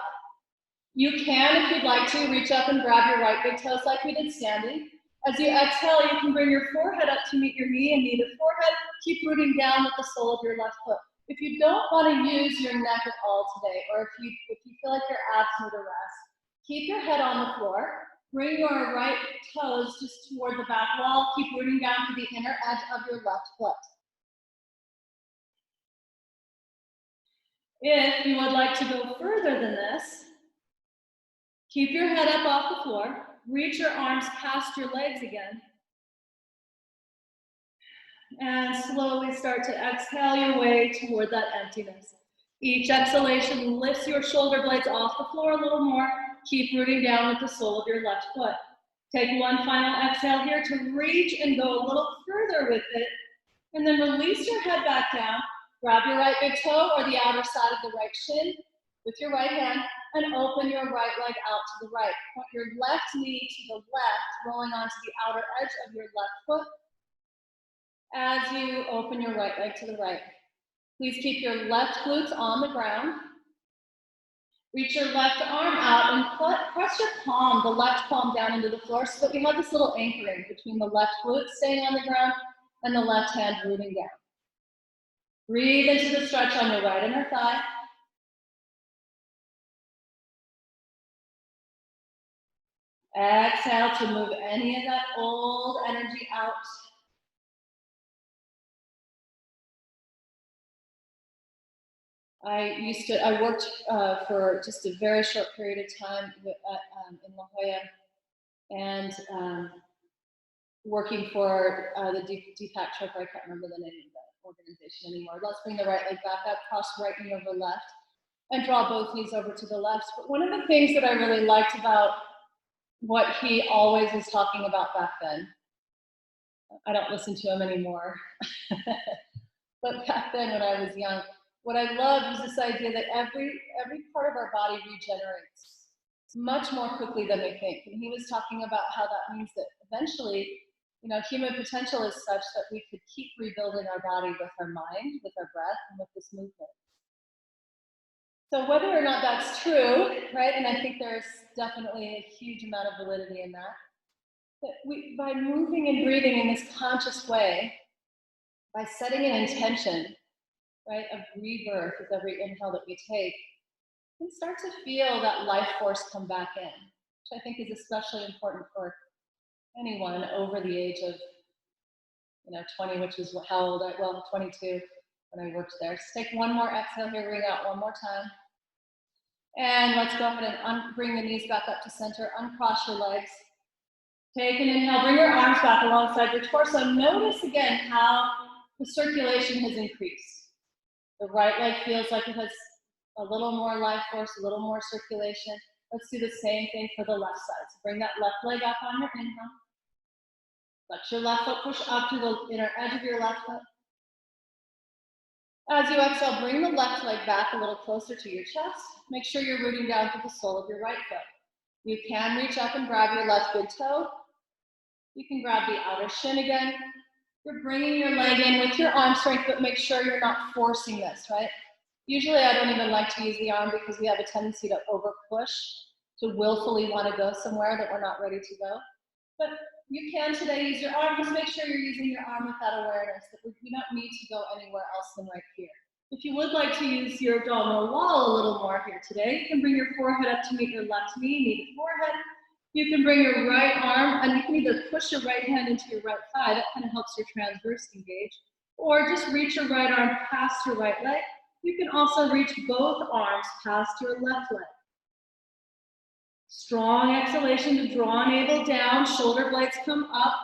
You can, if you'd like to, reach up and grab your right big toes like we did standing. As you exhale, you can bring your forehead up to meet your knee and knee to forehead. Keep rooting down with the sole of your left foot. If you don't want to use your neck at all today, or if you feel like your abs need a rest, keep your head on the floor. Bring your right toes just toward the back wall. Keep rooting down to the inner edge of your left foot. If you would like to go further than this, keep your head up off the floor, reach your arms past your legs again, and slowly start to exhale your way toward that emptiness. Each exhalation lifts your shoulder blades off the floor a little more. Keep rooting down with the sole of your left foot. Take one final exhale here to reach and go a little further with it, and then release your head back down. Grab your right big toe or the outer side of the right shin with your right hand and open your right leg out to the right. Point your left knee to the left, rolling onto the outer edge of your left foot as you open your right leg to the right. Please keep your left glutes on the ground. Reach your left arm out and press your palm, the left palm, down into the floor so that we have this little anchoring between the left glute staying on the ground and the left hand rooting down. Breathe into the stretch on your right inner thigh. Exhale to move any of that old energy out. I worked for just a very short period of time in La Jolla, and working for the Deepak Chopra. I can't remember the name of the organization anymore. Let's bring the right leg back up, cross right knee over left, and draw both knees over to the left. But one of the things that I really liked about what he always was talking about back then, I don't listen to him anymore, but back then when I was young, what I loved was this idea that every part of our body regenerates much more quickly than we think. And he was talking about how that means that eventually, you know, human potential is such that we could keep rebuilding our body with our mind, with our breath, and with this movement. So whether or not that's true, right, and I think there's definitely a huge amount of validity in that, we, by moving and breathing in this conscious way, by setting an intention, right, of rebirth with every inhale that we take, we can start to feel that life force come back in, which I think is especially important for anyone over the age of, 20, which is how old I, well, 22 when I worked there. So take one more exhale here, ring out one more time. And let's go ahead and bring the knees back up to center, uncross your legs. Take an inhale, bring your arms back alongside your torso. Notice again how the circulation has increased. The right leg feels like it has a little more life force, a little more circulation. Let's do the same thing for the left side. So bring that left leg up on your inhale. Let your left foot push up to the inner edge of your left foot. As you exhale, bring the left leg back a little closer to your chest. Make sure you're rooting down to the sole of your right foot. You can reach up and grab your left big toe. You can grab the outer shin again. You're bringing your leg in with your arm strength, but make sure you're not forcing this, right? Usually I don't even like to use the arm because we have a tendency to over push, to willfully want to go somewhere that we're not ready to go. But you can today use your arm. Just make sure you're using your arm with that awareness that we don't need to go anywhere else than right here. If you would like to use your abdominal wall a little more here today, you can bring your forehead up to meet your left knee, knee to forehead. You can bring your right arm, and you can either push your right hand into your right thigh. That kind of helps your transverse engage. Or just reach your right arm past your right leg. You can also reach both arms past your left leg. Strong exhalation to draw navel down, shoulder blades come up.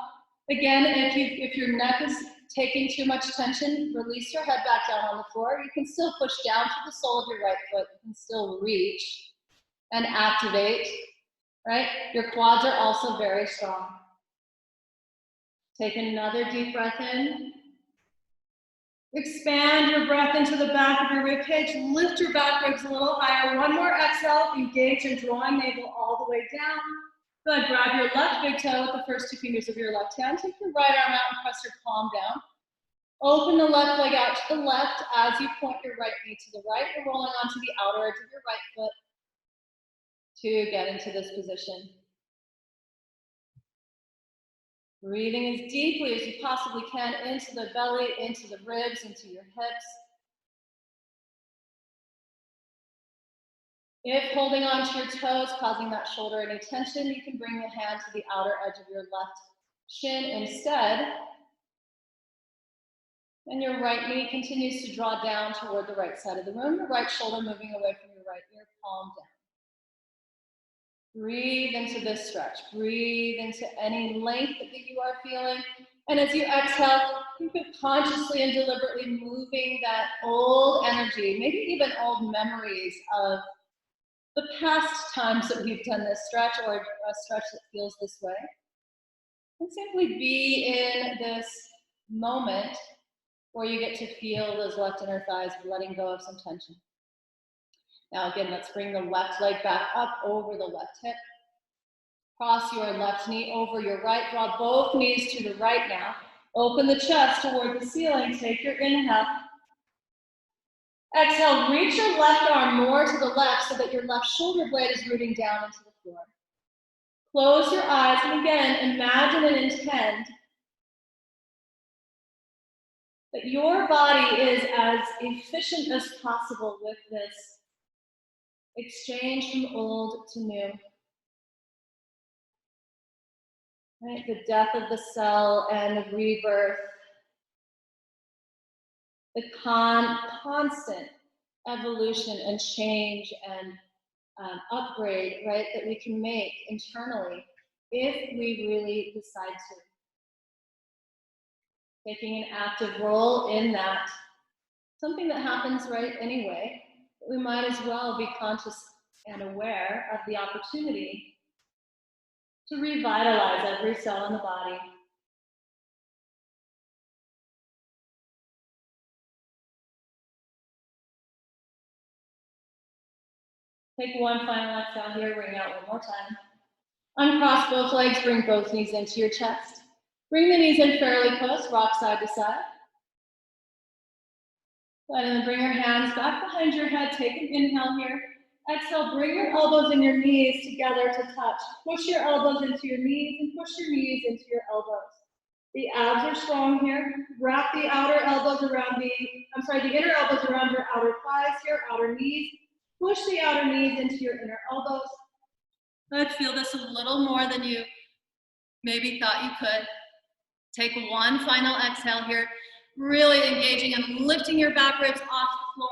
Again, if your neck is taking too much tension, release your head back down on the floor. You can still push down to the sole of your right foot. You can still reach and activate, right? Your quads are also very strong. Take another deep breath in. Expand your breath into the back of your ribcage. Lift your back ribs a little higher. One more exhale. Engage in drawing navel all the way down. Good. Grab your left big toe with the first two fingers of your left hand. Take your right arm out and press your palm down. Open the left leg out to the left as you point your right knee to the right. You're rolling onto the outer edge of your right foot to get into this position. Breathing as deeply as you possibly can into the belly, into the ribs, into your hips. If holding onto your toes, causing that shoulder any tension, you can bring the hand to the outer edge of your left shin instead. And your right knee continues to draw down toward the right side of the room, your right shoulder moving away from your right ear, palm down. Breathe into this stretch. Breathe into any length that you are feeling. And as you exhale, think of consciously and deliberately moving that old energy, maybe even old memories of the past times that we've done this stretch or a stretch that feels this way. And simply be in this moment where you get to feel those left inner thighs letting go of some tension. Now again, let's bring the left leg back up over the left hip. Cross your left knee over your right. Draw both knees to the right now. Open the chest toward the ceiling. Take your inhale. Exhale, reach your left arm more to the left so that your left shoulder blade is rooting down into the floor. Close your eyes and again, imagine and intend that your body is as efficient as possible with this exchange from old to new. Right? The death of the cell and the rebirth. The constant evolution and change and upgrade, right, that we can make internally if we really decide to. Taking an active role in that, something that happens right anyway, but we might as well be conscious and aware of the opportunity to revitalize every cell in the body. Take one final exhale here, bring out one more time. Uncross both legs, bring both knees into your chest. Bring the knees in fairly close, rock side to side. And then bring your hands back behind your head, take an inhale here. Exhale, bring your elbows and your knees together to touch. Push your elbows into your knees and push your knees into your elbows. The abs are strong here. Wrap the outer elbows around the inner elbows around your outer thighs here, outer knees. Push the outer knees into your inner elbows. Let's feel this a little more than you maybe thought you could. Take one final exhale here, really engaging and lifting your back ribs off the floor.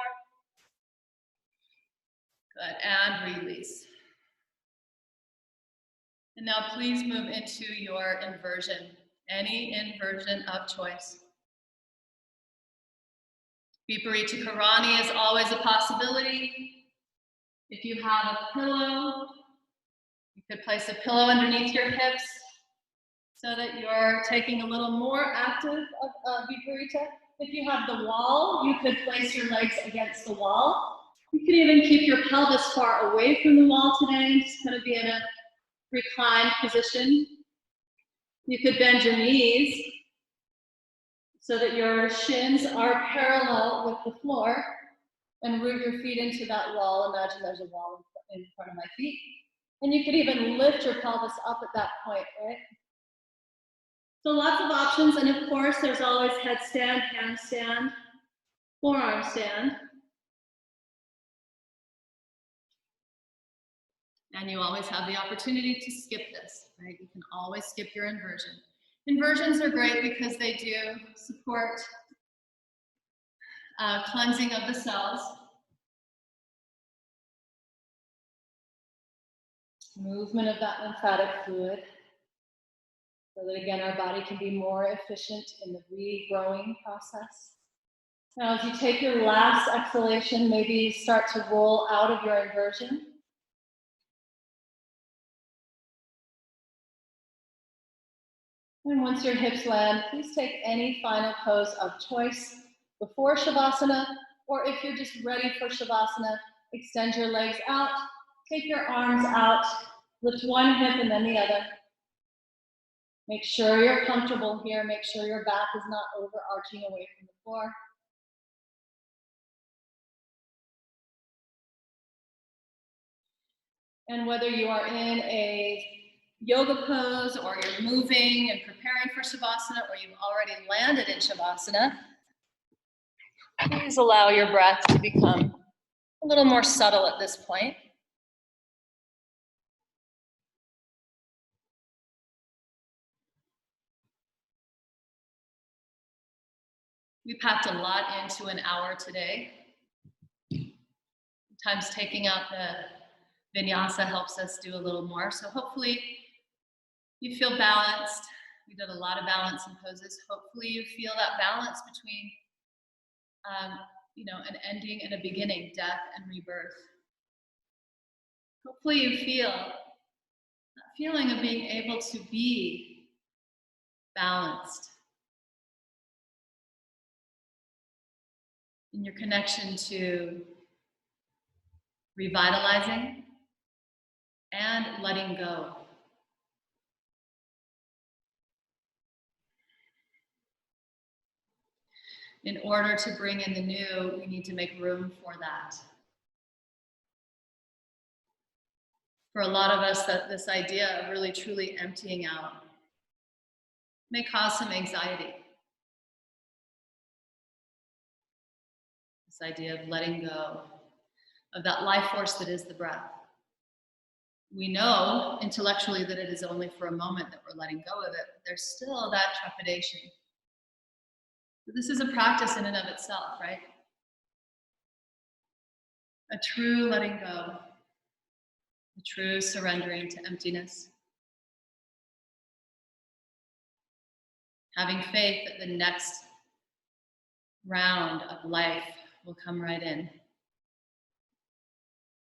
Good, and release. And now please move into your inversion, any inversion of choice. Viparita Karani is always a possibility. If you have a pillow, you could place a pillow underneath your hips so that you're taking a little more active of Viparita. If you have the wall, you could place your legs against the wall. You could even keep your pelvis far away from the wall today and just kind of be in a reclined position. You could bend your knees so that your shins are parallel with the floor and root your feet into that wall. Imagine there's a wall in front of my feet. And you could even lift your pelvis up at that point, right? So lots of options, and of course there's always headstand, handstand, forearm stand. And you always have the opportunity to skip this, right? You can always skip your inversion. Inversions are great because they do support cleansing of the cells. Movement of that lymphatic fluid. So that again, our body can be more efficient in the regrowing process. Now, as you take your last exhalation, maybe start to roll out of your inversion. And once your hips land, please take any final pose of choice before Shavasana, or if you're just ready for Shavasana, extend your legs out, take your arms out, lift one hip and then the other. Make sure you're comfortable here. Make sure your back is not overarching away from the floor. And whether you are in a yoga pose or you're moving and preparing for Shavasana or you've already landed in Shavasana, please allow your breath to become a little more subtle at this point. We packed a lot into an hour today. Sometimes taking out the vinyasa helps us do a little more. So hopefully you feel balanced. We did a lot of balance in poses. Hopefully you feel that balance between an ending and a beginning, death and rebirth. Hopefully you feel that feeling of being able to be balanced in your connection to revitalizing and letting go. In order to bring in the new, we need to make room for that. For a lot of us, this idea of really truly emptying out may cause some anxiety. This idea of letting go of that life force that is the breath. We know intellectually that it is only for a moment that we're letting go of it, but there's still that trepidation. But this is a practice in and of itself, right? A true letting go, a true surrendering to emptiness. Having faith that the next round of life will come right in.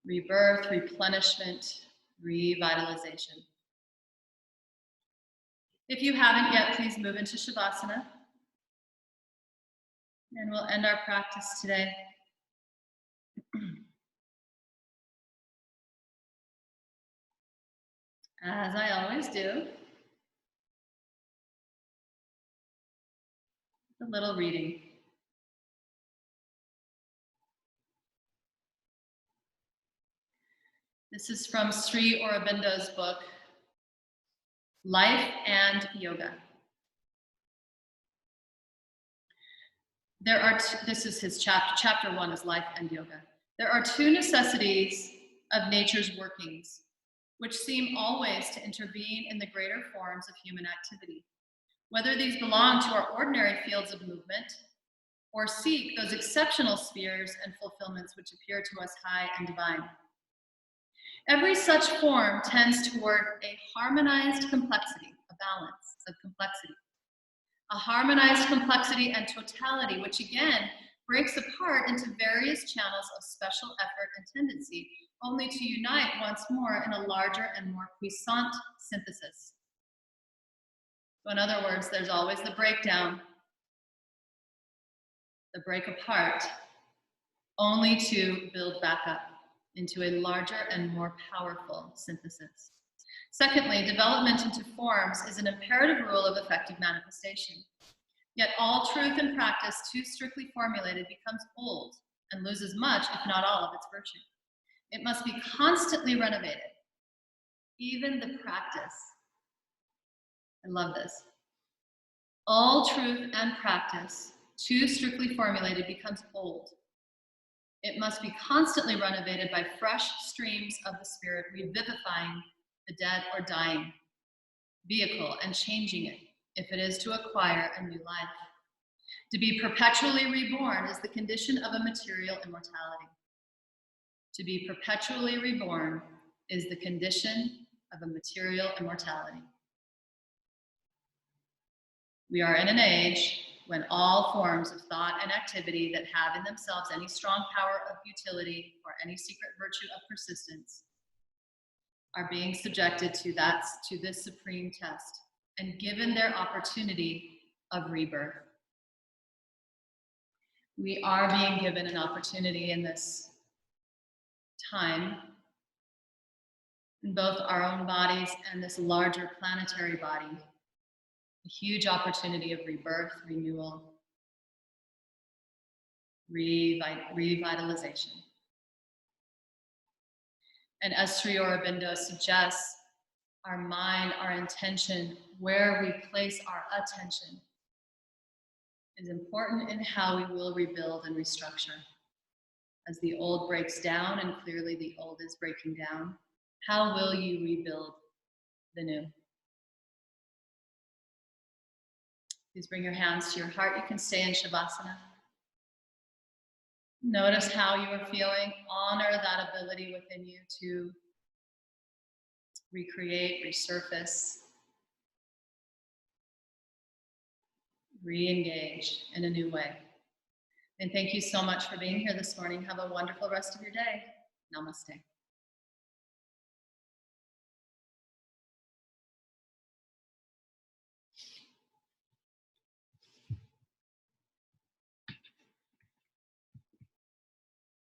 Rebirth, replenishment, revitalization. If you haven't yet, please move into Shavasana. And we'll end our practice today. As I always do, a little reading. This is from Sri Aurobindo's book, Life and Yoga. This is his chapter 1 is Life and Yoga. There are two necessities of nature's workings, which seem always to intervene in the greater forms of human activity, whether these belong to our ordinary fields of movement or seek those exceptional spheres and fulfillments which appear to us high and divine. Every such form tends toward a harmonized complexity, a balance of complexity. A harmonized complexity and totality, which again breaks apart into various channels of special effort and tendency, only to unite once more in a larger and more puissant synthesis. So in other words, there's always the breakdown, the break apart, only to build back up into a larger and more powerful synthesis. Secondly, development into forms is an imperative rule of effective manifestation. Yet all truth and practice too strictly formulated becomes old and loses much, if not all, of its virtue. It must be constantly renovated. Even the practice. I love this. All truth and practice too strictly formulated becomes old. It must be constantly renovated by fresh streams of the spirit, revivifying the dead or dying vehicle and changing it, if it is to acquire a new life. To be perpetually reborn is the condition of a material immortality. To be perpetually reborn is the condition of a material immortality. We are in an age when all forms of thought and activity that have in themselves any strong power of utility or any secret virtue of persistence are being subjected to this supreme test and given their opportunity of rebirth. We are being given an opportunity in this time, in both our own bodies and this larger planetary body, a huge opportunity of rebirth, renewal, revitalization. And as Sri Aurobindo suggests, our mind, our intention, where we place our attention is important in how we will rebuild and restructure. As the old breaks down, and clearly the old is breaking down, how will you rebuild the new? Please bring your hands to your heart. You can stay in Shavasana. Notice how you are feeling. Honor that ability within you to recreate, resurface, re-engage in a new way. And thank you so much for being here this morning. Have a wonderful rest of your day. Namaste.